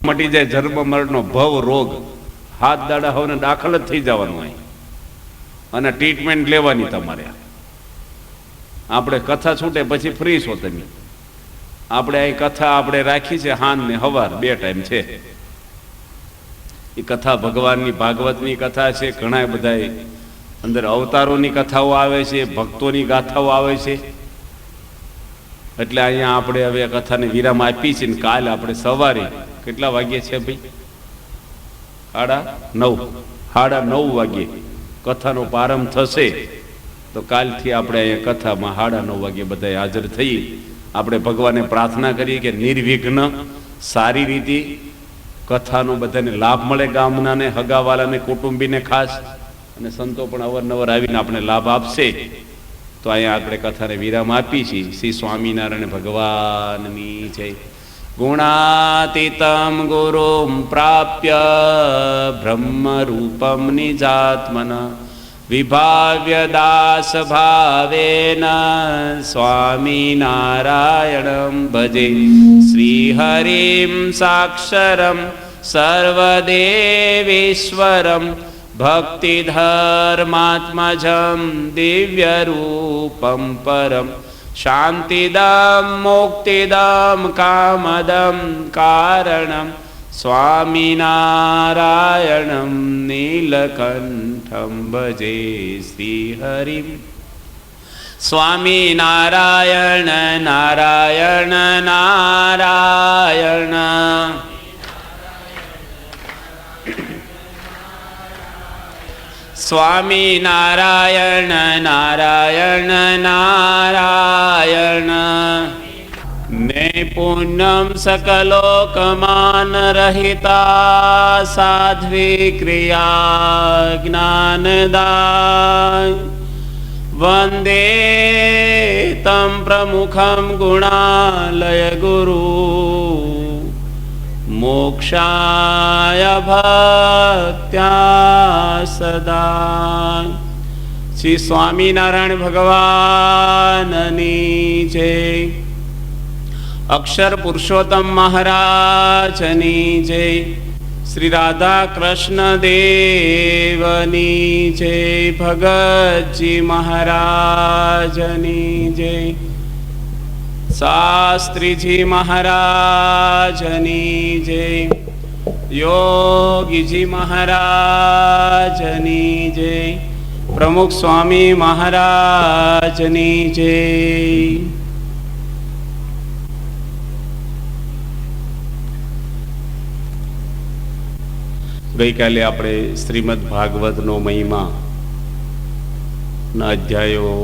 મટી જાય જન્મ મરણનો ભવ રોગ, હાથ દાડા હોને દાખલ જ થઈ જવાનું હોય અને ટ્રીટમેન્ટ લેવાની તમારે. આપણે કથા છૂટે પછી ફ્રી છો તમે. આપણે અહીં કથા આપણે રાખી છે હાન ને હવાર 2 ટાઈમ છે. એ કથા ભગવાનની ભાગવતની કથા છે, ઘણા બધા અંદર અવતારોની કથાઓ આવે છે, ભક્તોની ગાથાઓ આવે છે. એટલે અહીંયા આપણે હવે કથાને વિરામ આપી છે. ને કાલે આપણે સવારે કેટલા વાગ્યે છે ભાઈ? 9:30 વાગ્યે કથાનો પ્રારંભ થશે. તો કાલથી આપણે અહીંયા કથામાં 9:30 વાગ્યે બધા હાજર થઈ આપણે ભગવાનને પ્રાર્થના કરીએ કે નિર્વિઘ્ન સારી રીતે કથાનો બધાને લાભ મળે, ગામનાને, હગાવાલાને, કુટુંબીને ખાસ, અને સંતો પણ અવારનવાર આવીને આપણે લાભ આપશે. તો અહીંયા આપણે કથાને વિરામ આપી છીએ. શ્રી સ્વામિનારાયણ ભગવાનની જય. ગુણાતીતમ ગુરુમ પ્રાપ્ય બ્રહ્મ રૂપમ નિજાત્મન વિભાવ્ય દાસ ભાવેન સ્વામિનારાયણમ ભજે. શ્રી હરિમ સાક્ષરમ સર્વદેવેશ્વરમ ભક્તિ ધર્માત્મજમ દિવ્ય રૂપમ પરમ શાંતિદમ મુક્તિદમ કામદમ કારણમ સ્વામિનારાયણમ નીલકંઠમ ભજે. શ્રી હરિમ સ્વામિનારાયણ નારાયણ નારાયણ સ્વામિનારાયણ નારાયણ નારાયણ. ને પુણ્યમ સકલોકમાન રહિતા સાધ્વી ક્રિયા જ્ઞાનદાય વંદે તમ પ્રમુખમ ગુણાલય ગુરુ મોક્ષાય ભક્ત્યા સદા. શ્રી સ્વામિનારાયણ ભગવાનની જય. અક્ષર પુરુષોત્તમ મહારાજની જય. શ્રી રાધા કૃષ્ણ દેવની જય. ભગતજી મહારાજની જય. શાસ્ત્રીજી મહારાજની જય. યોગીજી મહારાજની જય. પ્રમુખ સ્વામી મહારાજની જય. ગઈકાલે આપણે શ્રીમદ ભાગવતનો મહિમા ના અધ્યાયો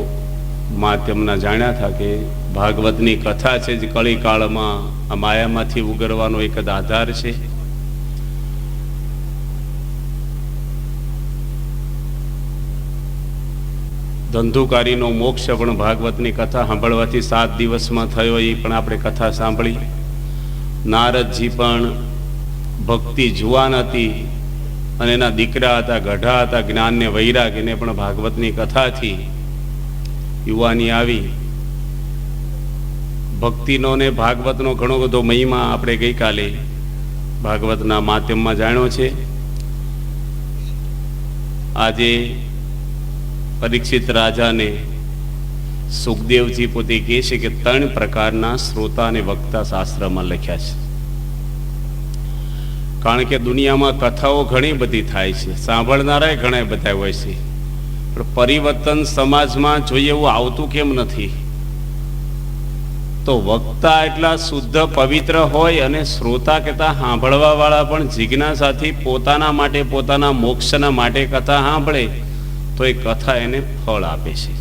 માધ્યમના જાણ્યા હતા કે ભાગવતની કથા છે જે કળીકાળમાં આ માયામાંથી ઉગરવાનો એક જ આધાર છે. ધંધુકારીનો મોક્ષ પણ ભાગવતની કથા સાંભળવાથી 7 દિવસમાં થયો. એ પણ આપણે કથા સાંભળી. નારદજી પણ ભક્તિ જુવાન હતી અને એના દીકરા હતા, ગઢા હતા, જ્ઞાન ને વૈરાગ, એને પણ ભાગવતની કથાથી યુવાની આવી. ભક્તિનો ને ભાગવતનો ઘણો બધો મહિમા આપણે ગઈકાલે ભાગવતના માધ્યમમાં જાણ્યો છે. આજે પરીક્ષિત રાજાને સુખદેવજી પોતે કહે છે કે 3 પ્રકારના શ્રોતા અને વક્તા શાસ્ત્રમાં લખ્યા છે. કારણ કે દુનિયામાં કથાઓ ઘણી બધી થાય છે, સાંભળનારા ઘણા બધા હોય છે, પણ પરિવર્તન સમાજમાં જોઈએ એવું આવતું કેમ નથી? તો વક્તા એટલા શુદ્ધ પવિત્ર હોય અને શ્રોતા કહેતા સાંભળવા વાળા પણ જિજ્ઞાસાથી પોતાના માટે, પોતાના મોક્ષના માટે કથા સાંભળે તો એ કથા એને ફળ આપે છે.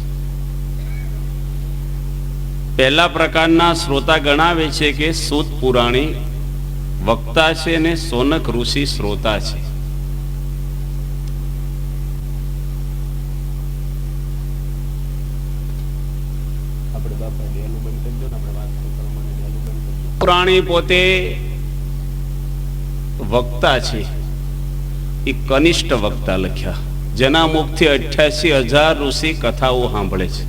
પહેલા પ્રકારના શ્રોતા ગણાવે છે કે સૂત પુરાણી વક્તા છે અને સોનક ઋષિ શ્રોતા છે. પુરાણી પોતે વક્તા છે, એ કનિષ્ઠ વક્તા લખ્યા, જેના મુખથી 88,000 ઋષિ કથાઓ સાંભળે છે.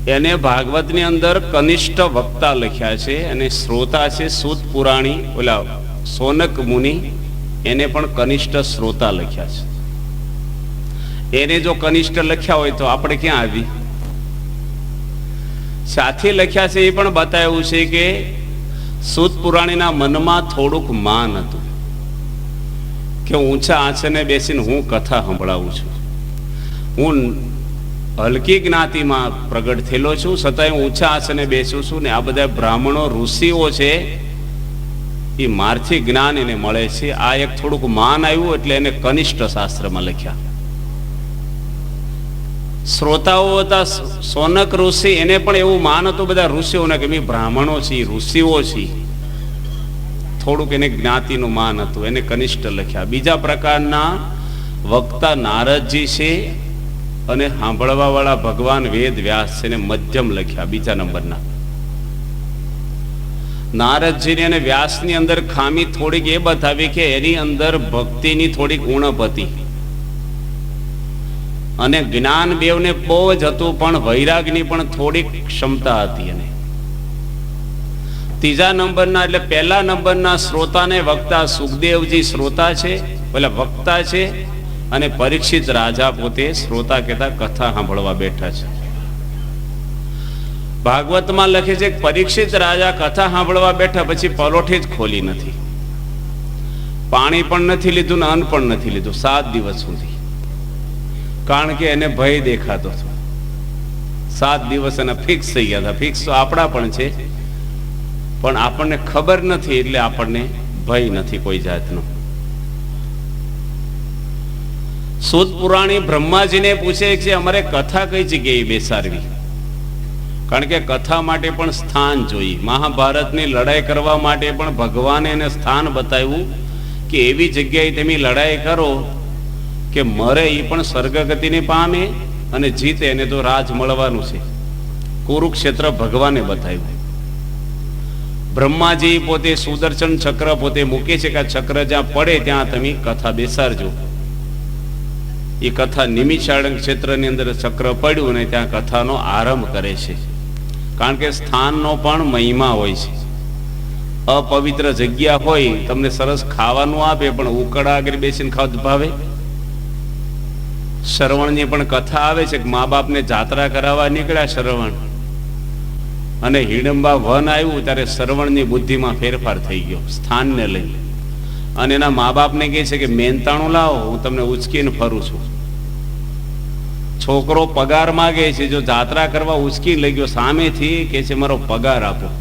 એને ભાગવતની અંદર કનિષ્ઠ વક્તા લખ્યા છે, અને શ્રોતા છે સૂત પુરાણી, ઓલા સોનક મુનિ, એને પણ કનિષ્ઠ શ્રોતા લખ્યા છે. એને જો કનિષ્ઠ લખ્યા હોય તો આપણે ક્યાં આવી? સાથે લખ્યા છે એ પણ બતાવ્યું છે કે સૂત પુરાણીના મનમાં થોડુંક માન હતું કે ઊંચા આસને બેસીને હું કથા સંભળાવું છું, હું હલકી જ્ઞાતિમાં પ્રગટ થયેલો છું, છતાંય હું ઊંચા આસને બેસું છું, ને આ બધા બ્રાહ્મણો ઋષિઓ છે એ મારથી જ્ઞાન એને મળે છે. આ એક થોડુંક માન આવ્યું એટલે એને કનિષ્ઠ શાસ્ત્રમાં લખ્યા. શ્રોતાઓ હતા સોનક ઋષિ, એને પણ એવું માન હતું બધા ઋષિઓને કે બ્રાહ્મણો છીએ, ઋષિઓ છીએ, થોડુંક એને જ્ઞાતિનું માન હતું, એને કનિષ્ઠ લખ્યા. બીજા પ્રકારના વક્તા નારદજી છે, અને સાંભળવા વાળા ભગવાન વેદ વ્યાસ છે, એને મધ્યમ લખ્યા. બીજા નંબરના નારદજીને અને વ્યાસની અંદર ખામી થોડીક એ બતાવી કે એની અંદર ભક્તિની થોડીક ઉણપ હતી, અને જ્ઞાન બેવને બહુ જ હતું, પણ વૈરાગની પણ થોડીક ક્ષમતા હતી. અને ત્રીજા નંબરના એટલે પહેલા નંબરના શ્રોતાને વક્તા સુખદેવજી શ્રોતા છે, પેલા વક્તા છે, અને પરીક્ષિત રાજા પોતે શ્રોતા કહેતા કથા સાંભળવા બેઠા છે. ભાગવતમાં લખે છે કે પરીક્ષિત રાજા કથા સાંભળવા બેઠા પછી પલોઠી જ ખોલી નથી, પાણી પણ નથી લીધું ને અન્ન પણ નથી લીધું 7 દિવસ સુધી, કારણ કે એને ભય દેખાતો હતો. 7 દિવસ એના ફિક્સ થઈ ગયા હતા. ફિક્સ તો આપણા પણ છે, પણ આપણને ખબર નથી એટલે આપણને ભય નથી કોઈ જાતનો. સૂત પુરાણી બ્રહ્માજીને પૂછે છે અમારે કથા કઈ જગ્યાએ બેસાડવી, કારણ કે કથા માટે પણ સ્થાન જોઈએ. મહાભારતની લડાઈ કરવા માટે પણ ભગવાને એને સ્થાન બતાવ્યું કે એવી જગ્યાએ તમે લડાઈ કરો કે મરે એ પણ સ્વર્ગગતિને પામે, અને જીતે એને તો રાજ મળવાનું છે. કુરુક્ષેત્ર ભગવાને બતાવ્યું. બ્રહ્માજી પોતે સુદર્શન ચક્ર પોતે મૂકે છે કે આ ચક્ર જ્યાં પડે ત્યાં તમે કથા બેસાડજો. એ કથા નિમિષારણ્ય ક્ષેત્રની અંદર ચક્ર પડ્યું અને ત્યાં કથાનો આરંભ કરે છે, કારણ કે સ્થાનનો પણ મહિમા હોય છે. અપવિત્ર જગ્યા હોય, તમને સરસ ખાવાનું આપે પણ ઉકળા આગળ બેસીને ખાવ ભાવે. શ્રવણની પણ કથા આવે છે કે મા બાપને જાત્રા કરાવવા નીકળ્યા શ્રવણ, અને હિડંબા વન આવ્યું ત્યારે શ્રવણની બુદ્ધિમાં ફેરફાર થઈ ગયો સ્થાનને લઈ, અને એના મા બાપને કહે છે કે મહેનતાણું લાવો, હું તમને ઉચકીને ફરું છું. છોકરો પગાર માગે છે, જો જાત્રા કરવા ઉચકી લઈ ગયો સામેથી કે છે મારો પગાર આપો.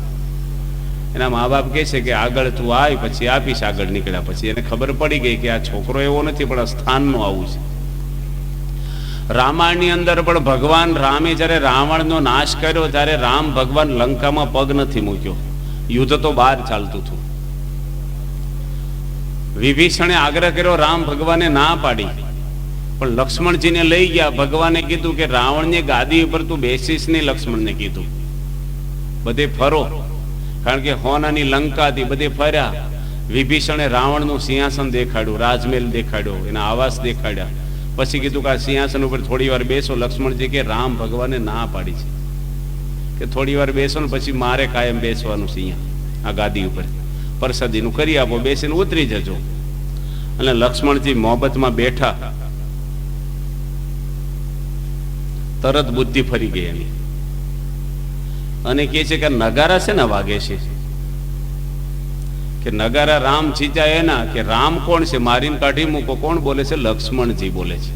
એના મા બાપ કહે છે કે આગળ તું આવ પછી આપીશ. આગળ નીકળ્યા પછી એને ખબર પડી ગઈ કે આ છોકરો એવો નથી, પણ આ સ્થાનનું આવું છે. રામાયણની અંદર પણ ભગવાન રામે જ્યારે રાવણનો નાશ કર્યો ત્યારે રામ ભગવાન લંકામાં પગ નથી મૂક્યો, યુદ્ધ તો બહાર ચાલતું હતું. વિભીષણે આગ્રહ કર્યો, રામ ભગવાને ના પાડી, પણ લક્ષ્મણજીને લઈ ગયા. ભગવાને કીધું કે રાવણની ગાદી ઉપર તું બેસીશ નહીં, લક્ષ્મણને કીધું બધે ફરો, કારણ કે હોનાની લંકા હતી, બધે ફર્યા. વિભીષણે રાવણનું સિંહાસન દેખાડ્યું, રાજમહેલ દેખાડ્યો, એના આવાસ દેખાડ્યા. પછી કીધું કે આ સિંહાસન ઉપર થોડી વાર બેસો. લક્ષ્મણજી કે રામ ભગવાને ના પાડી છે કે થોડી વાર બેસો ને પછી મારે કાયમ બેસવાનું છે અહીંયા આ ગાદી ઉપર, પ્રસાદીનું કરી આપો, બેસીને ઉતરી જજો. અને લક્ષ્મણજી મોહબ્બતમાં બેઠા, તરત બુદ્ધિ ફરી ગઈ એની, અને કહે છે કે નગારા છે ને વાગે છે, કે નગારા રામ ચીચા એના, કે રામ કોણ છે મારીને કાઢી મૂકો. કોણ બોલે છે? લક્ષ્મણજી બોલે છે.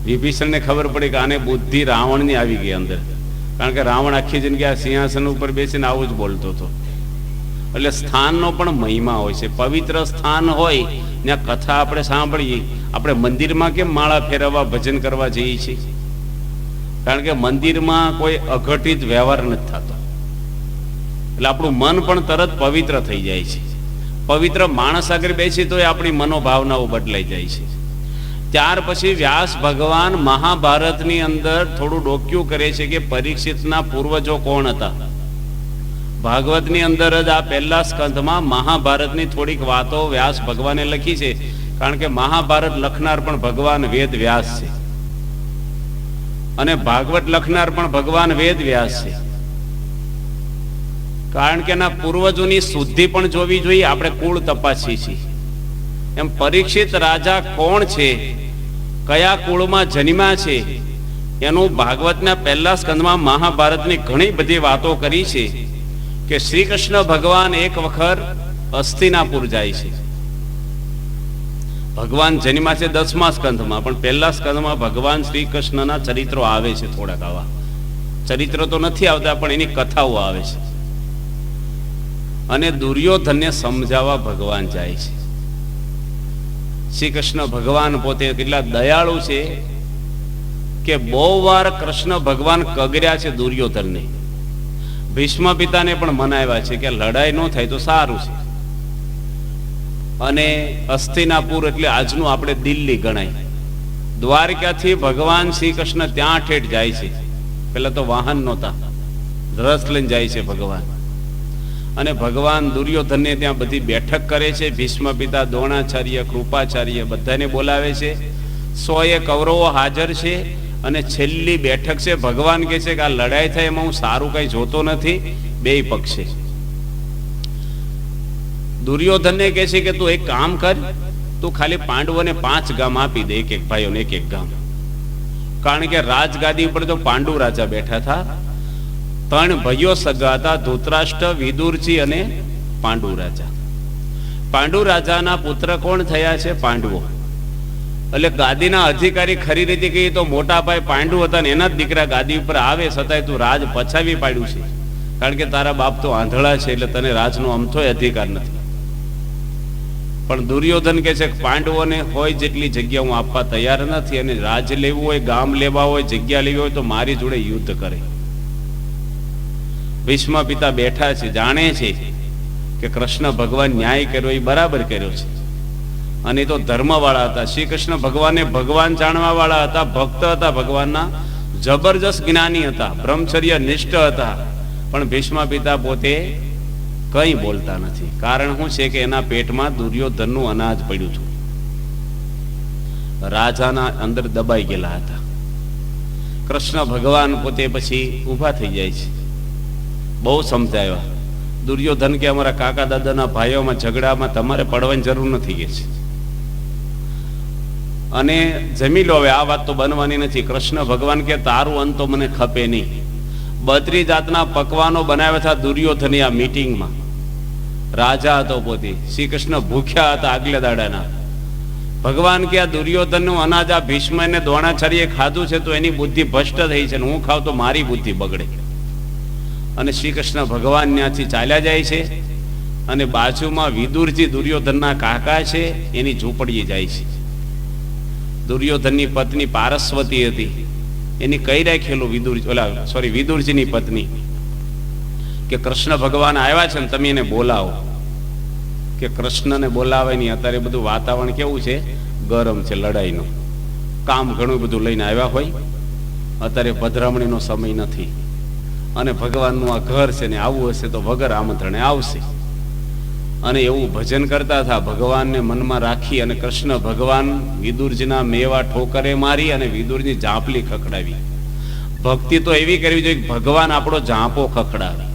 વિભીષણને ખબર પડી કે આને બુદ્ધિ રાવણની આવી ગઈ અંદર, કારણ કે રાવણ આખી જિંદગી આ સિંહાસન ઉપર બેસીને આવું જ બોલતો હતો. એટલે સ્થાનનો પણ મહિમા હોય છે. પવિત્ર સ્થાન હોય ત્યાં કથા આપણે સાંભળીએ. આપણે મંદિરમાં કેમ માળા ફેરવવા ભજન કરવા જઈએ છીએ? કારણ કે મંદિરમાં કોઈ અઘટિત વ્યવહાર નથી થતો, એટલે આપણું મન પણ તરત પવિત્ર થઈ જાય છે. પવિત્ર માણસ આગળ બેસી તો આપણી મનોભાવનાઓ બદલાઈ જાય છે. ત્યાર પછી વ્યાસ ભગવાન મહાભારતની અંદર થોડું ડોક્યું કરે છે કે પરીક્ષિતના પૂર્વજો કોણ હતા. ભાગવતની અંદર જ આ પહેલા સ્કંધમાં મહાભારતની થોડીક વાતો વ્યાસ ભગવાને લખી છે, કારણ કે મહાભારત લખનાર પણ ભગવાન વેદ વ્યાસ છે. અને ભાગવત લખનાર પણ ભગવાન વેદ વ્યાસ છે. કારણ કે એના પૂર્વજોની શુદ્ધિ પણ જોવી જોઈએ. આપણે કુળ તપાસી છીએ. એમ પરીક્ષિત રાજા કોણ છે, કયા કુળમાં જન્મ્યા છે, એનું ભાગવતના પહેલા સ્કંદમાં મહાભારતની ઘણી બધી વાતો કરી છે. કે શ્રી કૃષ્ણ ભગવાન એક વખત હસ્તિનાપુર જાય છે. ભગવાન જન્મ્યા છે 10મા સ્કંદમાં, પણ પહેલા સ્કંદમાં ભગવાન શ્રી કૃષ્ણના ચરિત્રો આવે છે. થોડાક આવા ચરિત્રો તો નથી આવતા, પણ એની કથાઓ આવે છે. અને દુર્યોધનને સમજાવવા ભગવાન જાય છે. શ્રી કૃષ્ણ ભગવાન પોતે કેટલા દયાળુ છે કે બહુ વાર કૃષ્ણ ભગવાન કગર્યા છે દુર્યોધનને. ભીષ્મ પિતાને પણ મનાવ્યા છે કે લડાઈ ન થાય તો સારું છે. અને હસ્તિનાપુર એટલે આજનું આપણે દિલ્હી ગણાય. દ્વારકાથી ભગવાન શ્રી કૃષ્ણ ત્યાં ઠેઠ જાય છે. પેલા તો વાહન નહોતા, રસ લઈને જાય છે ભગવાન. અને ભગવાન દુર્યોધનને ત્યાં બધી બેઠક કરે છે. ભીષ્મ પિતા, દ્રોણાચાર્ય, કૃપાચાર્ય બધાને બોલાવે છે. 100 કૌરવો હાજર છે. અને છેલ્લી બેઠક છે. ભગવાન કહે છે કે આ લડાઈ થાય એમાં હું સારું કઈ જોતો નથી, બેય પક્ષે. દુર્યોધનને કહે છે કે તું એક કામ કર, તું ખાલી પાંડવોને 5 ગામ આપી દે, એક ભાઈઓને એક ગામ. કારણ કે રાજગાદી ઉપર તો પાંડુ રાજા બેઠા હતા. 3 ભાઈઓ સગા હતા, ધૃતરાષ્ટ્ર, વિદુરજી અને પાંડુ રાજા. પાંડુ રાજાના પુત્ર કોણ થયા છે? પાંડવો. એટલે ગાદીના અધિકારી ખરી રીતે કહીએ તો મોટા ભાઈ પાંડુ હતા ને એના જ દીકરા ગાદી ઉપર આવે, છતાંય તું રાજ પછાવી પાડ્યું છે. કારણ કે તારા બાપ તો આંધળા છે, એટલે તને રાજનો અમથોય અધિકાર નથી. પણ દુર્યોધન કહે છે કે પાંડવોને હોય જેટલી જગ્યા હું આપવા તૈયાર નથી, અને રાજ લેવું હોય, ગામ લેવા હોય, જગ્યા લેવી હોય તો મારી જોડે યુદ્ધ કરે. ભીષ્મ પિતા બેઠા છે, જાણે છે કે કૃષ્ણ ભગવાન ન્યાય કર્યો એ બરાબર કર્યો છે. અને એ તો ધર્મવાળા હતા. શ્રી કૃષ્ણ ભગવાનને ભગવાન જાણવા વાળા હતા, ભક્ત હતા ભગવાનના, જબરજસ્ત જ્ઞાની હતા, બ્રહ્મચર્ય નિષ્ઠ હતા. પણ ભીષ્મ પિતા પોતે કંઈ બોલતા નથી. કારણ શું છે કે એના પેટમાં દુર્યોધનનું અનાજ પડ્યું હતું. રાજાના અંદર દબાઈ ગયેલા હતા. કૃષ્ણ ભગવાન પોતે પછી ઊભા થઈ જાય છે. બહુ સમજાવ્યા. દુર્યોધન કે અમારા કાકા દાદાના ભાઈઓમાં ઝઘડામાં તમારે પડવાની જરૂર નથી કે છે. અને જમી લો હવે, આ વાત તો બનવાની નથી. કૃષ્ણ ભગવાન કે તારું અંત તો મને ખપે નહીં. 32 જાતના પકવાનો બનાવ્યા હતા દુર્યોધને આ મીટિંગમાં. રાજા હતો પોતે. શ્રી કૃષ્ણ ભૂખ્યા હતા આગલા દાડાના. ભગવાન કે આ દુર્યોધનનું અનાજ આ ભીષ્મ અને દ્રોણાચાર્યએ ખાધું છે તો એની બુદ્ધિ ભ્રષ્ટ થઈ છે, હું ખાવ તો મારી બુદ્ધિ બગડે. અને શ્રી કૃષ્ણ ભગવાન ત્યાંથી ચાલ્યા જાય છે. અને બાજુમાં વિદુરજી દુર્યોધનના કાકા છે, એની ઝૂંપડીએ જાય છે. દુર્યોધનની પત્ની પારસ્વતી હતી. એની કઈ રાખેલું વિદુરજીની પત્ની કે કૃષ્ણ ભગવાન આવ્યા છે ને તમે એને બોલાવો. કે કૃષ્ણને બોલાવે નહીં. અત્યારે બધું વાતાવરણ કેવું છે? ગરમ છે, લડાઈનું કામ ઘણું બધું લઈને આવ્યા હોય. અત્યારે પધરામણીનો સમય નથી. અને ભગવાનનું આ ઘર છે ને, આવું હશે તો વગર આમંત્રણે આવશે. અને એવું ભજન કરતા હતા, ભગવાનને મનમાં રાખી. અને કૃષ્ણ ભગવાન વિદુરજીના મેવા ઠોકરે મારી અને વિદુરની ઝાંપલી ખખડાવી. ભક્તિ તો એવી કરવી જોઈએ ભગવાન આપણો ઝાંપો ખખડાવે.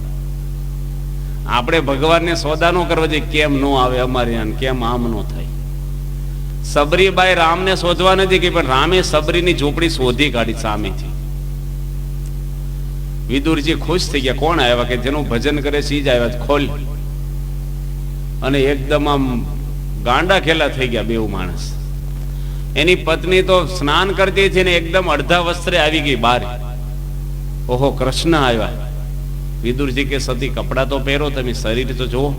આપણે ભગવાનને સોદા નો કરવા જોઈએ, કેમ નો આવે અમારે, કેમ આમ નો થાય. સબરીબાઈ રામને શોધવા નથી કે, પણ રામે સબરીની ઝૂંપડી શોધી કાઢી સામેથી. વિદુરજી ખુશ થઈ ગયા. કોણ આવ્યા? કે જેનું ભજન કરે છે જ આવ્યા. ખોલ. અને એકદમ આમ ગાંડા ખેલા થઈ ગયા બેઉ માણસ. એની પત્ની તો સ્નાન કરતી હતી ને એકદમ અડધા વસ્ત્રે આવી ગઈ બહાર. ઓહો, કૃષ્ણ આવ્યા. વિદુરજી કે સતી કપડા તો પહેરો, તમે શરીર તો જુઓ.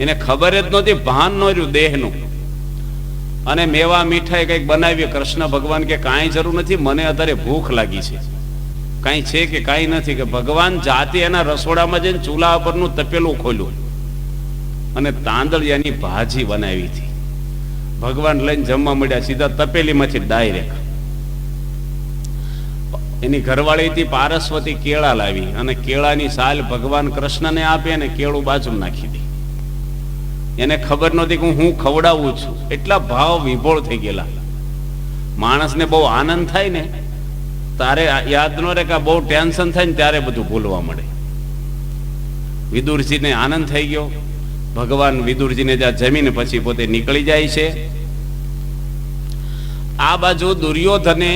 એને ખબર જ નહોતી, ભાન ન રહ્યું દેહનું. અને મેવા મીઠાઈ કંઈક બનાવી. કૃષ્ણ ભગવાન કે કાંઈ જરૂર નથી, મને અત્યારે ભૂખ લાગી છે. કાંઈ છે કે કાંઈ નથી. કે ભગવાન જાતે એના રસોડામાં જઈને ચૂલા ઉપરનું તપેલું ખોલ્યું અને તાંદળિયાની ભાજી બનાવી હતી. ભગવાન લઈને જમવા મળ્યા સીધા તપેલીમાંથી ડાયરેક્ટ. એની ઘરવાળી હતી પારસ્વતી કેળા લાવી અને કેળાની સાલ ભગવાન કૃષ્ણને આપે અને કેળું બાજુ નાખી દે. એને ખબર નહોતી કે હું ખવડાવું છું. એટલા ભાવ વિભોળ થઈ ગયેલા. માણસને બહુ આનંદ થાય ને તારે યાદ ન રહે કે બહુ ટેન્શન થાય ને ત્યારે બધું ભૂલવા મળે. વિદુરજીને આનંદ થઈ ગયો. ભગવાન વિદુરજીને જ્યાં જમીને પછી પોતે નીકળી જાય છે. આ બાજુ દુર્યોધને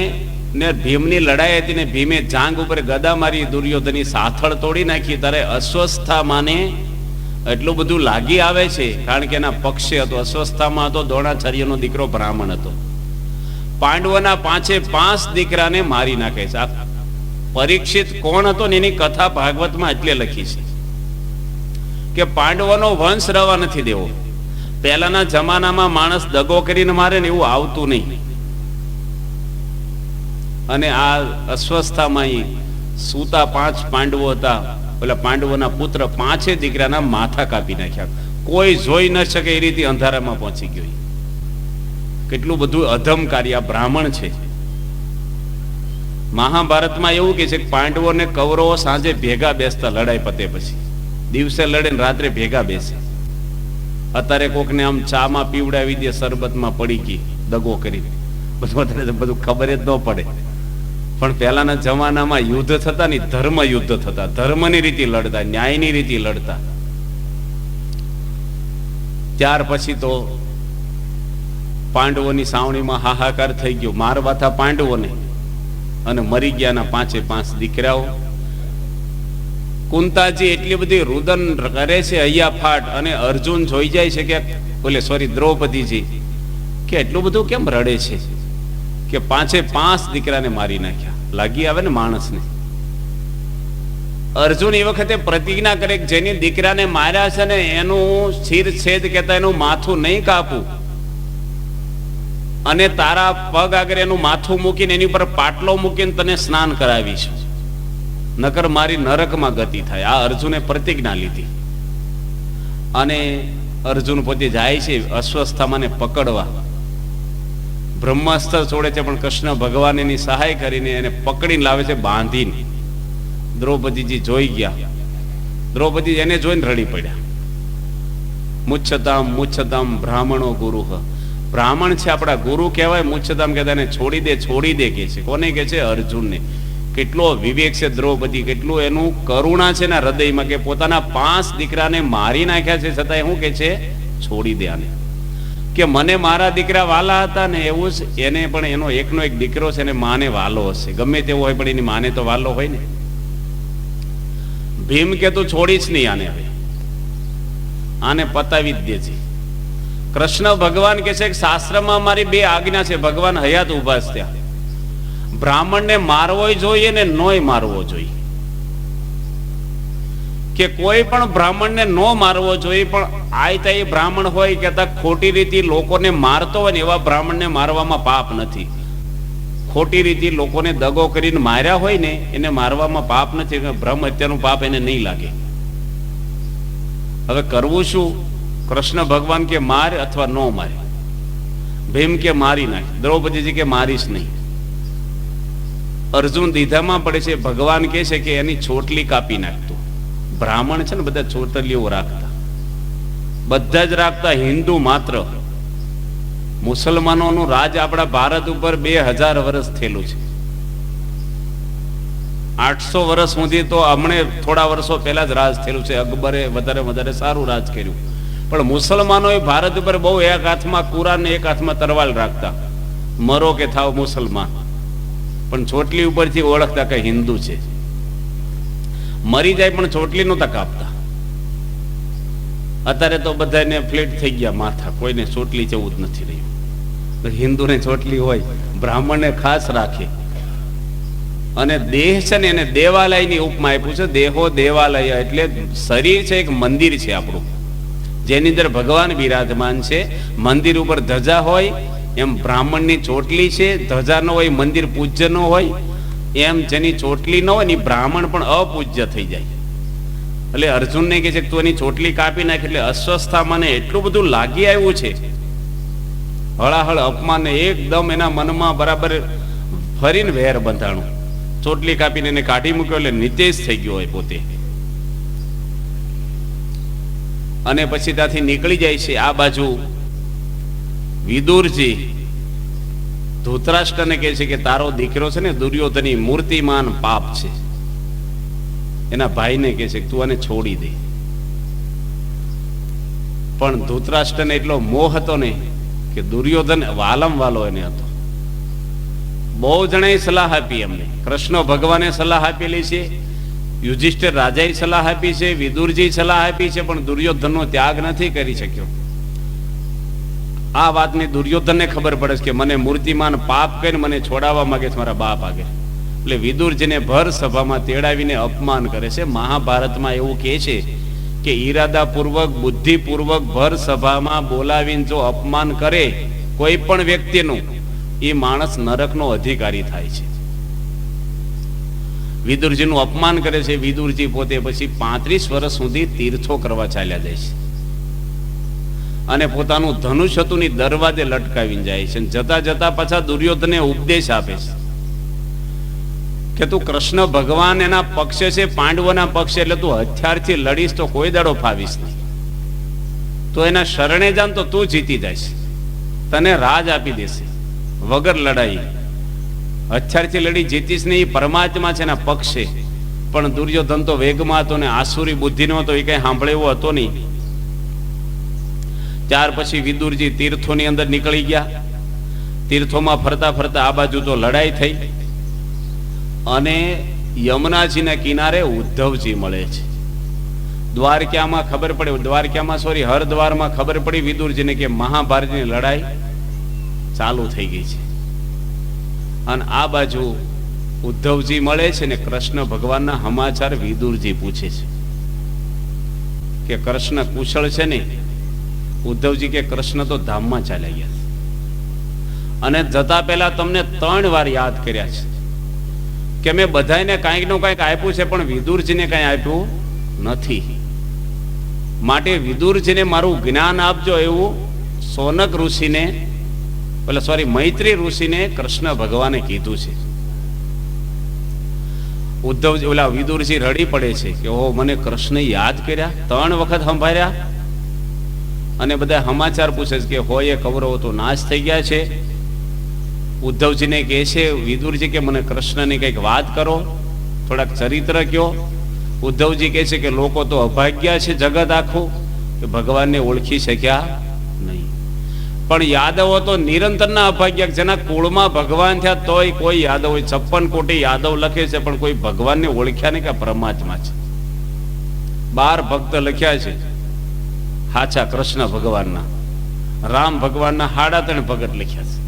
ને ભીમની લડાઈ હતી ને ભીમે જાંગ ઉપર ગદા મારી દુર્યોધનની સાથળ તોડી નાખી. ત્યારે અસ્વસ્થામાને એટલું બધું લાગી આવે છે, કારણ કે એના પક્ષે હતો. અસ્વસ્થામાં હતો દ્રોણાચાર્યનો દીકરો બ્રાહ્મણ હતો. પાંડવોના 5 દીકરાને મારી નાખે છે. આ પરીક્ષિત કોણ હતો ને એની કથા ભાગવતમાં એટલે લખી છે કે પાંડવોનો વંશ રહેવા નથી દેવો. પહેલાના જમાનામાં માણસ દગો કરીને મારે ને એવું આવતું નહીં. અને આ અસ્વસ્થામાં સૂતા 5 પાંડવો હતા. પેલા પાંડવોના પુત્ર 5 દીકરાના માથા કાપી નાખ્યા. કોઈ જોઈ ન શકે એ રીતે અંધારામાં પહોંચી ગયો. કેટલું બધું અધમ કાર્ય. આ બ્રાહ્મણ છે. મહાભારતમાં એવું કે છે કે પાંડવો ને કૌરવો સાંજે ભેગા બેસતા લડાઈ પતે પછી. દિવસે લડે ને રાત્રે ભેગા બેસે. અત્યારે કોકને આમ ચામાં પીવડાવી દે, શરબતમાં પડી ગઈ, દગો કરી, બધું ખબર જ ન પડે. પણ પહેલાના જમાનામાં યુદ્ધ થતા ને ધર્મ યુદ્ધ થતા, ધર્મની રીતે લડતા, ન્યાયની રીતે લડતા. ત્યાર પછી તો પાંડવોની સાવણીમાં હાહાકાર થઈ ગયો. મારવા હતા પાંડવોને અને મરી ગયાના 5 દીકરાઓ. કુંતાજી એટલી બધી રુદન કરે છે હૈયા ફાટ, અને અર્જુન જોઈ જાય છે કે દ્રૌપદીજી કે એટલું બધું કેમ રડે છે કે 5 દીકરાને મારી નાખ્યા. લાગી આવે ને માણસને. અર્જુન એ વખતે પ્રતિજ્ઞા કરે કે જેની દીકરાને માર્યા છે ને એનું શિરછેદ કહેતા એનું માથું નહીં કાપું, અને તારા પગ આગળ એનું માથું મૂકીને એની ઉપર પાટલો મૂકીને તને સ્નાન કરાવીશું, નકર મારી નરકમાં ગતિ થાય. આ અર્જુને પ્રતિજ્ઞા લીધી. અને અર્જુન પોતે જાય છે અસ્વસ્થામાને પકડવા. બ્રહ્માસ્ત્ર છોડે છે, પણ કૃષ્ણ ભગવાન એની સહાય કરીને એને પકડીને લાવે છે, બાંધીને. દ્રૌપદીજી જોઈ ગયા. દ્રૌપદી એને જોઈને રડી પડ્યા. મુચ્છતામ મુચ્છતામ બ્રાહ્મણો ગુરુ. બ્રાહ્મણ છે આપણા ગુરુ કહેવાય. મુચ્છતામ કહેતા એને છોડી દે કે છે. કોને કે છે? અર્જુનને. કેટલો વિવેક છે દ્રૌપદી, કેટલું એનું કરુણા છે ને હૃદયમાં, કે પોતાના 5 દીકરાને મારી નાખ્યા છે છતાં શું કે છે? છોડી દે આને. કે મને મારા દીકરા વાલા હતા ને એવું જ એને પણ એનો એકનો એક દીકરો છે ને માને વાલો હશે. ગમે તેવો હોય પણ એની માને તો વાલો હોય ને. ભીમ કે તું છોડીશ નહીં આને, હવે આને પતાવી જ દે છે. કૃષ્ણ ભગવાન કે છે કે શાસ્ત્રમાં મારી 2 આજ્ઞા છે. ભગવાન હયાત ઉભા છે ત્યાં. બ્રાહ્મણને મારવો જોઈએ ને નોય મારવો જોઈએ. કે કોઈ પણ બ્રાહ્મણને નો મારવો જોઈએ, પણ આયતા એ બ્રાહ્મણ હોય કેતા ખોટી રીતે લોકોને મારતો હોય ને એવા બ્રાહ્મણને મારવામાં પાપ નથી. ખોટી રીતે લોકોને દગો કરીને માર્યા હોય ને એને મારવામાં પાપ નથી. બ્રહ્મ હત્યાનું પાપ એને નહીં લાગે. હવે કરવું શું? કૃષ્ણ ભગવાન કે માર અથવા નો મારે. ભીમ કે મારી નાખ. દ્રૌપદીજી કે મારીશ નહીં. અર્જુન દીધામાં પડે છે. ભગવાન કે છે કે એની ચોટલી કાપી નાખતું. બ્રાહ્મણ છે ને બધા ચોટલીઓ રાખતા, બધા જ રાખતા. હિન્દુ માત્ર. મુસલમાનોનું રાજ આપણા ભારત ઉપર 2000 વર્ષ થયેલું છે. 800 વર્ષ સુધી તો હમણે થોડા વર્ષો પહેલા જ રાજ થયેલું છે. અકબરે વધારે સારું રાજ કર્યું. પણ મુસલમાનોએ ભારત ઉપર બહુ, એક હાથમાં કુરાન ને એક હાથમાં તરવાલ રાખતા. મરો કે થાવ મુસલમાન. પણ ચોટલી ઉપરથી ઓળખતા કે હિન્દુ છે. મરી જાય પણ ચોટલી નહોતા કાપતા. અત્યારે તો બધાને ફ્લેટ થઈ ગયા માથા, કોઈને ચોટલી જેવું જ નથી રહ્યું. હિન્દુને ચોટલી હોય, બ્રાહ્મણને ખાસ રાખે. અને દેહ છે ને એને દેવાલયની ઉપમા આપ્યું છે. દેહો દેવાલય એટલે શરીર છે એક મંદિર છે આપણું, જેની અંદર ભગવાન બિરાજમાન છે. મંદિર ઉપર ધજા હોય એમ બ્રાહ્મણની ચોટલી છે. ધજા ન હોય, મંદિર પૂજ્ય ન હોય, એમ જેની ચોટલી ન હોય ને બ્રાહ્મણ પણ અપૂજ્ય થઈ જાય. એટલે અર્જુનને કહે છે તું એની ચોટલી કાપી નાખ. એટલે અસ્વસ્થામાં એટલું બધું લાગી આવ્યું છે, હળાહળ અપમાન એકદમ એના મનમાં બરાબર ફરીને વેર બંધાણું. ચોટલી કાપીને એને કાઢી મૂક્યો એટલે નિતેશ થઈ ગયો હોય પોતે. અને પછી ત્યાંથી નીકળી જાય છે. આ બાજુ વિદુરજી ધૃતરાષ્ટ્રને કહે છે કે તારો દીકરો છે ને દુર્યોધનની મૂર્તિમાન પાપ છે. એના ભાઈને કહે છે કે તું આને છોડી દે. પણ ધૃતરાષ્ટ્રને એટલો મોહ હતો ને કે દુર્યોધન વાલમ વાલો એને હતો. બહુ જણાએ સલાહ આપી એમને. કૃષ્ણ ભગવાને સલાહ આપેલી છે, યુધિષ્ઠિર રાજાએ સલાહ આપી છે, વિદુરજી સલાહ આપી છે, પણ દુર્યોધનનો ત્યાગ નથી કરી શક્યો. આ વાતની દુર્યોધનને ખબર પડે છે કે મને મૂર્તિમાન પાપ કરીને મને છોડાવવા માંગે છે મારા બાપ આગળ. એટલે વિદુરજીને ભર સભામાં તેડાવીને અપમાન કરે છે. મહાભારતમાં એવું કહે છે કે ઈરાદાપૂર્વક બુદ્ધિપૂર્વક ભર સભામાં બોલાવીને જો અપમાન કરે કોઈ પણ વ્યક્તિનું, એ માણસ નરકનો અધિકારી થાય છે. વિદુરજીનું અપમાન કરે છે. વિદુરજી પોતે પછી 35 વર્ષ સુધી તીર્થો કરવા ચાલ્યા જાય છે અને પોતાનું ધનુષ હતું ની દરવાજે લટકાવીને જાય છે. જતા જતા પાછા દુર્યોધનને ઉપદેશ આપે છે કે તું કૃષ્ણ ભગવાન એના પક્ષે છે, પાંડવોના પક્ષે, એટલે તું હથિયારથી લડીશ તો કોઈ દાડો ફાવીશ નહીં. તો એના શરણે જાન તો તું જીતી જઈશ, તને રાજ આપી દેશે વગર લડાઈ. હથિયારથી લડી જીતીશ ને એ પરમાત્મા છે એના પક્ષે. પણ દુર્યોધન તો વેગમાં હતો ને આસુરી બુદ્ધિનો હતો, એ કઈ સાંભળે એવો હતો નહીં. ત્યાર પછી વિદુરજી તીર્થોની અંદર નીકળી ગયા. તીર્થોમાં ફરતા ફરતા આ બાજુ તો લડાઈ થઈ અને યમુનાજીના કિનારે ઉદ્ધવજી મળે છે. દ્વારકામાં ખબર પડી, દ્વારકામાં સોરી હરદ્વારમાં ખબર પડી વિદુરજીને કે મહાભારતની લડાઈ ચાલુ થઈ ગઈ છે. અને આ બાજુ ઉદ્ધવજી મળે છે ને કૃષ્ણ ભગવાનના સમાચાર વિદુરજી પૂછે છે કે કૃષ્ણ કુશળ છે ને? ઉદ્ધવજી કે કૃષ્ણ તો ધામમાં ચાલ્યા ગયા અને જતા પહેલા તમને 3 વાર યાદ કર્યા છે કે મેં બધાને કાંઈક નું કાંઈક આપ્યું છે પણ વિદુરજીને કાંઈ આપ્યું નથી. માટે વિદુરજીને મારું જ્ઞાન આપજો, એવું સોનક ઋષિને મૈત્રી ઋષિને કૃષ્ણ ભગવાને કીધું છે. ઉદ્ધવજી ઓલા વિદુરજી રડી પડે છે કે ઓ મને કૃષ્ણ યાદ કર્યા, 3 વખત સંભાળ્યા અને બધા સમાચાર પૂછે છે કે હોય કૌરવો તો નાશ થઈ ગયા છે. ઉદ્ધવજીને કહે છે વિદુરજી કે મને કૃષ્ણની કંઈક વાત કરો, થોડાક ચરિત્ર કયો. ઉદ્ધવજી કહે છે કે લોકો તો અભાગ્યા છે જગત આખું કે ભગવાનને ઓળખી શક્યા નહીં. પણ યાદવો તો નિરંતરના અભાગ્યા, જેના કુળમાં ભગવાન થયા તોય કોઈ યાદવ હોય, 56 કોટી યાદવ લખે છે પણ કોઈ ભગવાનને ઓળખ્યા નહીં કે પરમાત્મા છે. 12 ભક્ત લખ્યા છે હાચા કૃષ્ણ ભગવાનના. રામ ભગવાનના 3.5 ભગત લખ્યા છે.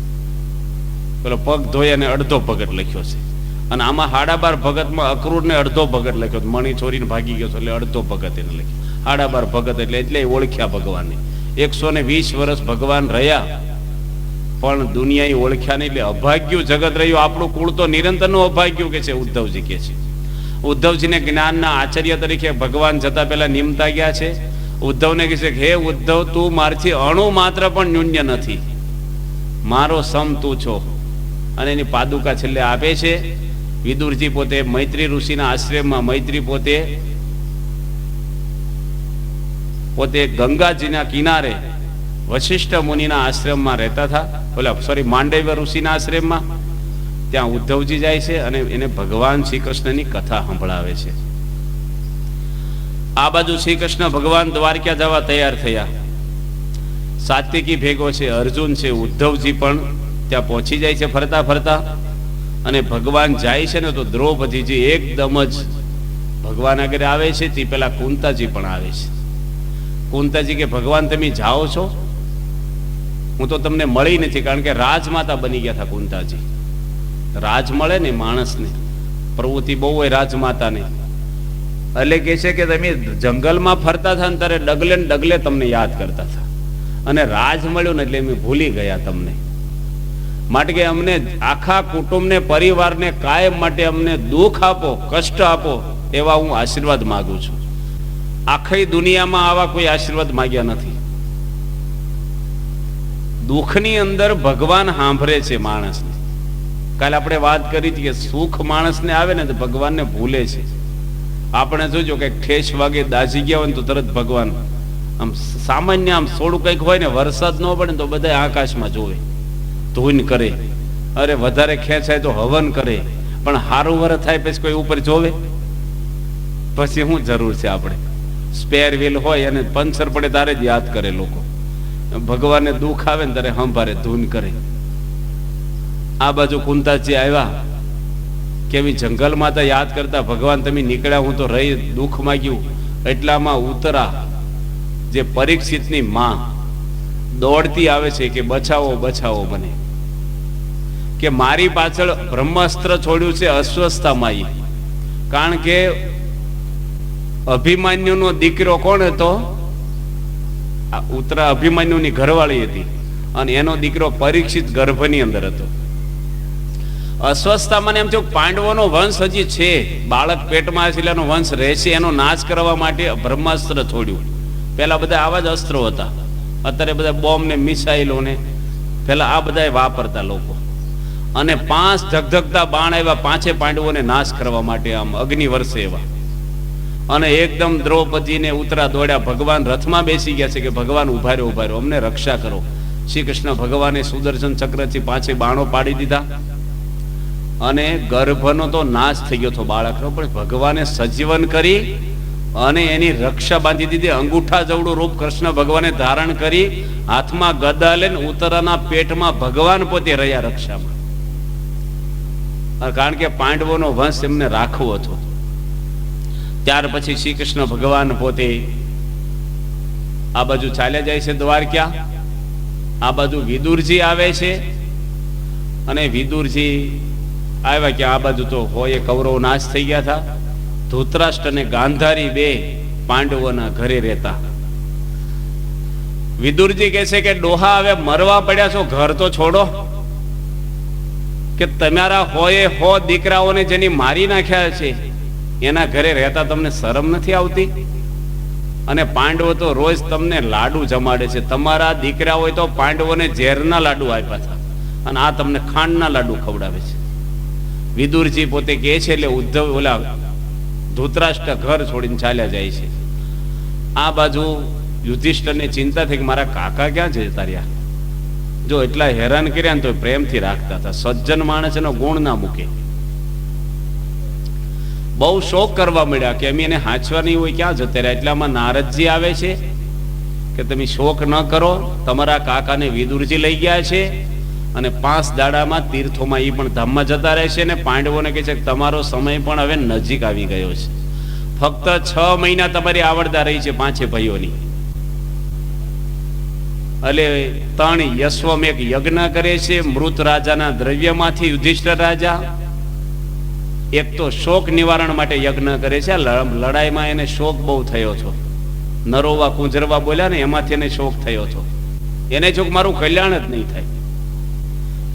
પેલો પગ ધોઈ અને અડધો ભગત લખ્યો છે. અને આમાં 12.5 ભગતમાં અક્રૂરને અડધો ભગત લખ્યો, મણી ચોરીને ભાગી ગયો એટલે અડધો ભગત એને લખ્યો. 12.5 ભગત એટલે ઓળખ્યા ભગવાનને. 120 વર્ષ ભગવાન રહ્યા પણ દુનિયા ઓળખ્યા નહીં, એટલે અભાગ્યું જગત રહ્યું. આપણું કુળ તો નિરંતરનું અભાગ્યું કે છે ઉદ્ધવજી કે છે. ઉદ્ધવજીને જ્ઞાનના આચાર્ય તરીકે ભગવાન જતા પહેલા નિમતા ગયા છે. ઉદ્ધવને કહે છે હે ઉદ્ધવ, તું મારથી અણુ માત્ર પણ ન્યૂન્ય નથી, મારો સમ તું છો. અને એની પાદુકા છેલ્લે આપે છે. વિદુરજી પોતે મૈત્રી ઋષિના આશ્રમમાં, મૈત્રી પોતે ગંગાજીના કિનારે વશિષ્ઠ મુનિના આશ્રમમાં રહેતા હતા, માંડવ્ય ઋષિના આશ્રમમાં. ત્યાં ઉદ્ધવજી જાય છે અને એને ભગવાન શ્રી કૃષ્ણની કથા સંભળાવે છે. આ બાજુ શ્રી કૃષ્ણ ભગવાન દ્વારકા જવા તૈયાર થયા. સાત્વિકી ભેગો છે, અર્જુન છે, ઉદ્ધવજી પણ ત્યાં પહોંચી જાય છે ફરતા ફરતા. અને ભગવાન જાય છે ને તો દ્રૌપદીજી એકદમ જ ભગવાન આગળ આવે છે. તે પેલા કુંતાજી પણ આવે છે. કુંતાજી કે ભગવાન તમે જાઓ છો, હું તો તમને મળી નથી, કારણ કે રાજમાતા બની ગયા હતા કુંતાજી. રાજ મળે ને માણસને, પ્રવૃત્તિ બહુ હોય રાજમાતાને. એટલે કે છે કે તમે જંગલમાં ફરતા હતા ને ત્યારે ડગલે ને ડગલે તમને યાદ કરતા હતા, અને રાજ મળ્યું ને એટલે અમે ભૂલી ગયા તમને. માટે કે અમને આખા કુટુંબને, પરિવારને કાયમ માટે અમને દુઃખ આપો, કષ્ટ આપો, એવા હું આશીર્વાદ માંગુ છું. આખી દુનિયામાં આવા કોઈ આશીર્વાદ માંગ્યા નથી. દુઃખની અંદર ભગવાન સાંભળે છે માણસને. કાલે આપણે વાત કરી હતી કે સુખ માણસને આવે ને તો ભગવાનને ભૂલે છે. આપણે જોજો કે ઠેસ વાગે દાઝી ગયા હોય ને તો તરત ભગવાન આમ સામાન્ય આમ થોડું કંઈક હોય ને, વરસાદ ન પડે ને તો બધા આકાશમાં જોવે, ધૂન કરે, અરે વધારે ખેંચાય તો હવન કરે, પણ હારું વર થાય પછી કોઈ ઉપર જોવે? પછી શું જરૂર છે? આપણે સ્પેર વ્હીલ હોય અને પંચર પડે તારે જ યાદ કરે લોકો. ભગવાનને દુઃખ આવે ને ત્યારે સંભારે ધૂન કરે. આ બાજુ કુંતાજી આવ્યા, કેવી જંગલમાં તો યાદ કરતા, ભગવાન તમે નીકળ્યા, હું તો રહી દુઃખ માગ્યું. એટલામાં ઉત્તરા જે પરીક્ષિતની માં દોડતી આવે છે કે બચાવો બચાવો મને, કે મારી પાછળ બ્રહ્માસ્ત્ર છોડ્યું છે અસ્વસ્થતામાં. કારણ કે અભિમન્યુનો દીકરો કોણ હતો? ઉત્તરા અભિમન્યુની ઘરવાળી હતી અને એનો દીકરો પરીક્ષિત ગર્ભની અંદર હતો. અસ્વસ્થતામાં એમ થયું પાંડવોનો વંશ હજી છે, બાળક પેટમાં છે, એનો વંશ રહેશે, એનો નાશ કરવા માટે બ્રહ્માસ્ત્ર છોડ્યું. પેલા બધા આવા જ અસ્ત્રો હતા, અત્યારે બધા બોમ્બ ને મિસાઇલો ને પેલા આ બધા વાપરતા લોકો. અને 5 ધગધગતા બાણ આવ્યા, 5 પાંડવોને નાશ કરવા માટે, આમ અગ્નિ વર્ષે એવા. અને એકદમ દ્રૌપદીને ઉત્તરા દોડ્યા. ભગવાન રથમાં બેસી ગયા છે કે ભગવાન ઉભા રહ્યો, અમને રક્ષા કરો. શ્રી કૃષ્ણ ભગવાને સુદર્શન ચક્રથી 5 બાણો પાડી દીધા અને ગર્ભનો તો નાશ થઈ ગયો હતો બાળકનો, પણ ભગવાને સજીવન કરી અને એની રક્ષા બાંધી દીધી. અંગૂઠા જવડું રૂપ કૃષ્ણ ભગવાને ધારણ કરી, હાથમાં ગદા લઈને ઉત્તરાના પેટમાં ભગવાન પોતે રહ્યા રક્ષામાં. કારણ કે પાંડવોનો વંશ એમને રાખવો હતો. ત્યાર પછી શ્રી કૃષ્ણ ભગવાન પોતે આ બાજુ ચાલ્યા જાય છે દ્વારકા. આ બાજુ વિદુરજી આવે છે અને વિદુરજી આવ્યા કે આ બાજુ તો હોય કૌરવ નાશ થઈ ગયા હતા. ધૃતરાષ્ટ્ર અને ગાંધારી 2 પાંડવોના ઘરે રહેતા. વિદુરજી કહે છે કે ડોહા હવે મરવા પડ્યા છો, ઘર તો છોડો. કે તમારા હોય 100 દીકરાઓને જેની મારી નાખ્યા છે એના ઘરે રહેતા તમને શરમ નથી આવતી? અને પાંડવો તો રોજ તમને લાડુ જમાડે છે. તમારા દીકરા હોય તો પાંડવોને ઝેરના લાડુ આપ્યા હતા અને આ તમને ખાંડના લાડુ ખવડાવે છે. વિદુરજી પોતે કહે છે એટલે ઉદ્ધવ ઓલા ધૃતરાષ્ટ્ર ઘર છોડીને ચાલ્યા જાય છે. આ બાજુ યુધિષ્ઠિરને ચિંતા થઈ કે મારા કાકા ક્યાં જતા રહ્યા? જો એટલા હેરાન કર્યા ને તો પ્રેમથી રાખતા હતા. સજ્જન માણસ એનો ગુણ ના મૂકે. બહુ શોક કરવા મળ્યા કે અમે એને હાંચવા નહીં હોય, ક્યાં જતા રહ્યા? એટલામાં નારદજી આવે છે કે તમે શોક ન કરો, તમારા કાકાને વિદુરજી લઈ ગયા છે અને 5 દાડામાં તીર્થોમાં એ પણ ધામમાં જતા રહેશે. અને પાંડવોને કહે છે કે તમારો સમય પણ હવે નજીક આવી ગયો છે. ફક્ત 6 મહિના તમારી આવડતા રહી છે 5 ભાઈઓની. એટલે 3 યશ્વમેઘ યજ્ઞ કરે છે મૃત રાજાના દ્રવ્યમાંથી. યુધિષ્ઠિર રાજા એક તો શોક નિવારણ માટે યજ્ઞ કરે છે. લડાઈમાં એને શોક બહુ થયો હતો. નરોવા કુંજરવા બોલ્યા ને એમાંથી એને શોક થયો હતો. એને જો મારું કલ્યાણ જ નહીં થાય.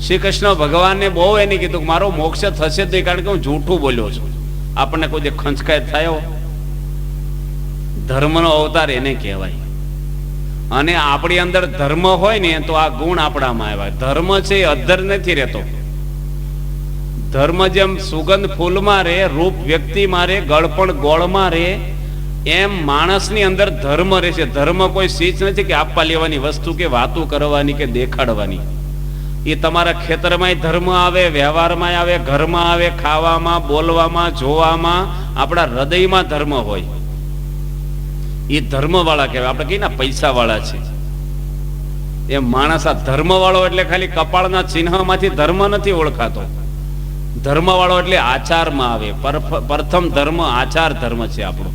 શ્રી કૃષ્ણ ભગવાનને બહુ એને કીધું કે મારો મોક્ષ થશે જ નહીં, કારણ કે હું જૂઠું બોલ્યો છું. આપણને કોઈ જે ખંચકાય થયો, ધર્મનો અવતાર એને કહેવાય. અને આપણી અંદર ધર્મ હોય ને તો આ ગુણ આપણામાં આવ્યા. ધર્મ છે એ અધર નથી રહેતો. ધર્મ જેમ સુગંધ ફૂલમાં રહે, રૂપ વ્યક્તિમાં રહે, ગળપણ ગોળમાં રહે, એમ માણસની અંદર ધર્મ રહેશે. ધર્મ કોઈ ચીજ નથી કે આપવા લેવાની વસ્તુ કે વાતો કરવાની કે દેખાડવાની. એ તમારા ખેતરમાં ધર્મ આવે, વ્યવહારમાં આવે, ઘરમાં આવે, ખાવામાં, બોલવામાં, જોવામાં, આપણા હૃદયમાં ધર્મ હોય. એ ધર્મ વાળા કહેવાય. આપણે કહીએ ને પૈસા વાળા છે એમ માણસ આ ધર્મ વાળો એટલે ખાલી કપાળના ચિહ્નમાંથી ધર્મ નથી ઓળખાતો. ધર્મ વાળો એટલે આચારમાં આવે. પ્રથમ ધર્મ આચાર ધર્મ છે આપણો.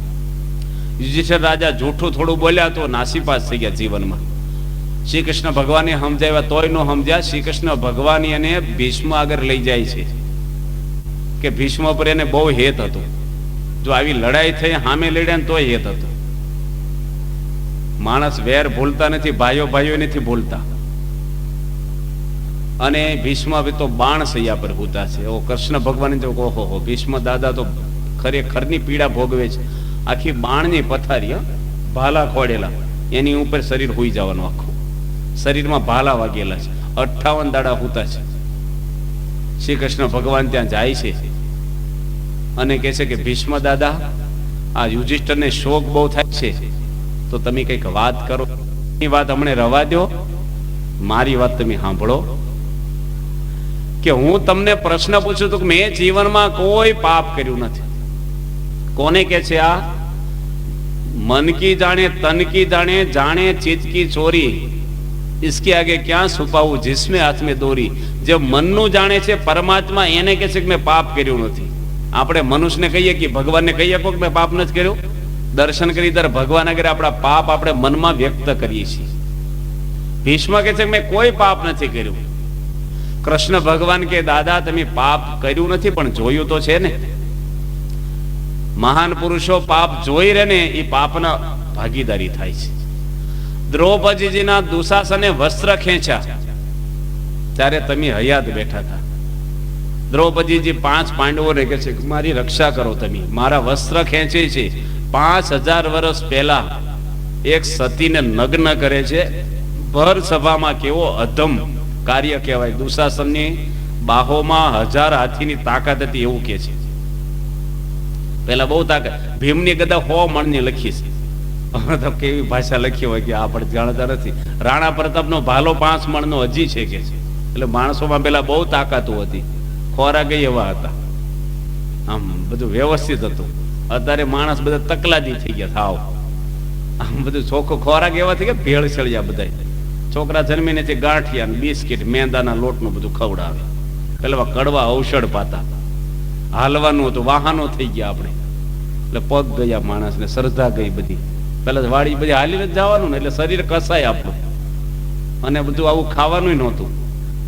યુધિષ્ઠિર રાજા જૂઠું થોડું બોલ્યા તો નાસીપાસ થઈ ગયા જીવનમાં. શ્રી કૃષ્ણ ભગવાને સમજાવ્યા તોય ન સમજ્યા. શ્રી કૃષ્ણ ભગવાન એને ભીષ્મ આગળ લઈ જાય છે કે ભીષ્મ પર એને બહુ હેત હતું. જો આવી લડાઈ થઈ સામે લડ્યા ને તોય હેત હતું. માણસ વેર ભૂલતા નથી, ભાઈઓ ભાઈઓ નથી ભૂલતા. અને ભીષ્મ તો બાણ સૈયા પર હોતા છે. ઓ કૃષ્ણ ભગવાન તો ઓહો, ભીષ્મ દાદા તો ખરેખરની પીડા ભોગવે છે. આખી બાણની પથારી, ભાલા ખોડેલા, એની ઉપર શરીર હોઈ જવાનું. આખું શરીરમાં ભાલા વાગેલા છે. 58 દાડા હોતા છે. શ્રી કૃષ્ણ ભગવાન ત્યાં જાય છે અને કહે છે કે ભીષ્મ દાદા, આ યુધિષ્ઠિરને શોક બહુ થાય છે, તો તમે કંઈક વાત કરો. એ વાત હમણે રવા દો, મારી વાત તમે સાંભળો. કે હું તમને પ્રશ્ન પૂછું તો મેં જીવનમાં કોઈ પાપ કર્યું નથી. કોને કે છે આ? मन की जाने तन की जाने जाने चीज की चोरी इसके आगे क्या છુપાવું जिसमें हाथ में दोरी. જે મનનું જાણે છે પરમાત્મા એને કહે છે કે મેં પાપ કર્યું નથી. આપણે મનુષ્યને કહીએ કે ભગવાનને કહીએ કે મેં પાપ નથી કર્યું. દર્શન કરી ત્યારે ભગવાન આગળ આપણા પાપ આપણે મનમાં વ્યક્ત કરીએ છીએ. ભીષ્મ કહે છે કે મેં કોઈ પાપ નથી કર્યું. કૃષ્ણ ભગવાન કે દાદા તમે પાપ કર્યું નથી પણ જોયું તો છે ને. મહાન પુરુષો પાપ જોઈ રહે ને એ પાપના ભાગીદારી થાય છે. દ્રૌપદીજીના દુશાસને વસ્ત્ર ખેંચ્યા ત્યારે તમે હયાત બેઠા હતા. દ્રૌપદીજી 5 પાંડવોને કહે છે મારી રક્ષા કરો, તમે મારા વસ્ત્ર ખેંચે છે. 5000 વર્ષ પહેલા એક સતીને નગ્ન કરે છે. ભર સભામાં કેવો અધમ કાર્ય કહેવાય. દુશાસનની બાહોમાં 1000 હાથીની તાકાત હતી એવું કે છે. પેલા બહુ તાકાત. ભીમની ગદા 100 મણની લખી છે. તો કેવી ભાષા લખી હોય કે આપણે જાણતા નથી. રાણા પ્રતાપનો ભાલો 5 મણનો હજી છે કે છે. એટલે માણસોમાં પેલા બહુ તાકાતો હતી. ખોરાક એવા હતા, આમ બધું વ્યવસ્થિત હતું. અત્યારે માણસ બધા તકલાદી થઈ ગયા થાવ. આમ બધું ચોખ્ખો ખોરાક એવા થઈ ગયા ભેળસેળિયા બધા. છોકરા જન્મીને તે ગાંઠિયા બિસ્કિટ મેંદાના લોટનું બધું ખવડાવે. પેલા કડવા ઔષધ પાતા. હાલવાનું હતું, વાહનો થઈ ગયા આપણે. એટલે પગ ગયા માણસને, શ્રદ્ધા ગઈ બધી. પેલા વાડી બધી હાલીને જ જવાનું ને એટલે શરીર કસાય આપણું. અને બધું આવું ખાવાનું નહોતું.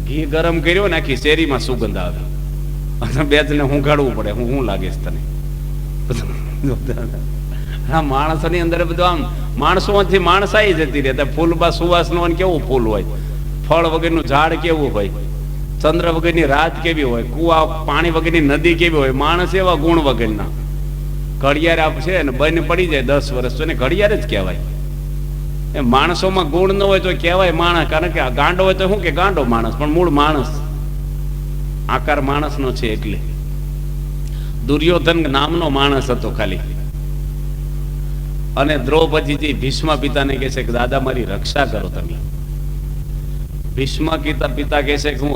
ઘી ગરમ કર્યો ને આખી શેરીમાં સુગંધ આવે. અને બે જણને હુંઘાડવું પડે. હું લાગે છે તને? હા, માણસોની અંદર બધું આમ માણસોમાંથી માણસાઈ જતી રહે. ફૂલમાં સુવાસનું કેવું ફૂલ હોય, ફળ વગરનું ઝાડ કેવું હોય, ચંદ્ર વગરની રાત કેવી હોય, કુવા પાણી વગરની નદી કેવી હોય. માણસ એવા ગુણ વગરના. ઘડિયાળ આપશે ને બંધ પડી જાય 10 વર્ષ તો એને ઘડિયાળ જ કહેવાય. એ માણસોમાં ગુણ ન હોય તો કહેવાય માણસ. કારણ કે ગાંડો હોય તો શું કે ગાંડો માણસ, પણ મૂળ માણસ, આકાર માણસનો છે. એટલે દુર્યોધન નામનો માણસ હતો ખાલી. અને દ્રૌપદીજી ભીષ્મ પિતાને કહે છે કે દાદા મારી રક્ષા કરો તમે. ભીષ્મ પિતા કહે છે કે હું